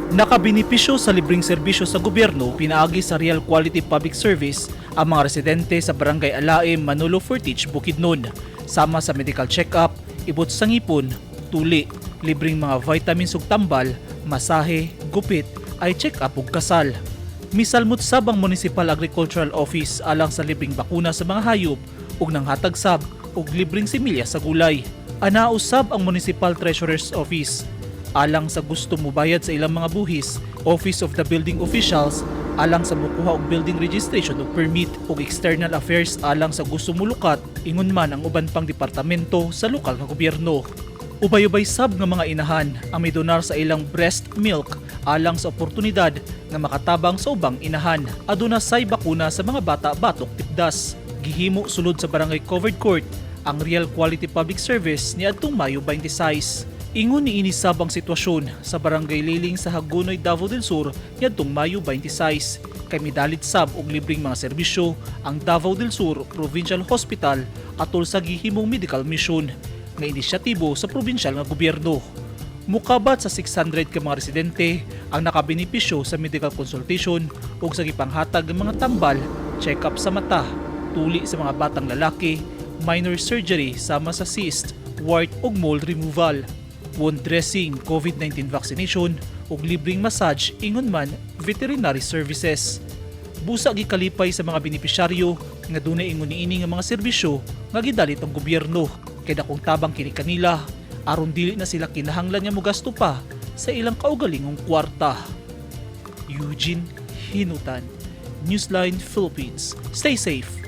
Nakabinipisyo sa libreng serbisyo sa gobyerno pinaagi sa Real Quality Public Service ang mga residente sa Barangay Alaim, Manolo Fortich, Bukidnon. Sama sa medical check-up, ibot sa ngipon, tuli, libreng mga vitamins ug tambal, masahe, gupit, ay check-up ug kasal. Misalmot sab ang Municipal Agricultural Office alang sa libreng bakuna sa mga hayop ug nanghatag sab og libreng similya sa gulay. Anausab ang Municipal Treasurer's Office alang sa gusto mo bayad sa ilang mga buhis, Office of the Building Officials alang sa mukuha og building registration o permit ug External Affairs alang sa gusto mo lukat, ingon man ang uban pang departamento sa lokal nga gobyerno. Ubay-ubay sab nga mga inahan ang may donar sa ilang breast milk alang sa oportunidad nga makatabang sa ubang inahan. Aduna say bakuna sa mga bata batok tipdas. Gihimo sulod sa Barangay Covered Court ang Real Quality Public Service niadtong Mayo 26. Ingon ni inisab ang sitwasyon sa Barangay Liling sa Hagonoy, Davao del Sur niadtong Mayo 26. Kay midalit sab og libreng mga serbisyo ang Davao del Sur Provincial Hospital atol sa gihimong medical mission nga inisyatibo sa probinsyal nga gobyerno. Mukabat sa 600 ka mga residente ang nakabenipisyo sa medical consultation ug sa gipanghatag ng mga tambal, check-up sa mata, tuli sa mga batang lalaki, minor surgery sama sa cyst, wart ug mold removal, wound dressing, COVID-19 vaccination ug libreng massage, ingon man veterinary services. Busa gikalipay sa mga benepisyaryo nga dunay ingon niini nga mga serbisyo nga gidalit ang gobyerno kay dakong tabang kini kanila aron dili na sila kinahanglan nga mogasto pa sa ilang kaugalingong kwarta. Eugene Hinutan, Newsline Philippines. Stay safe.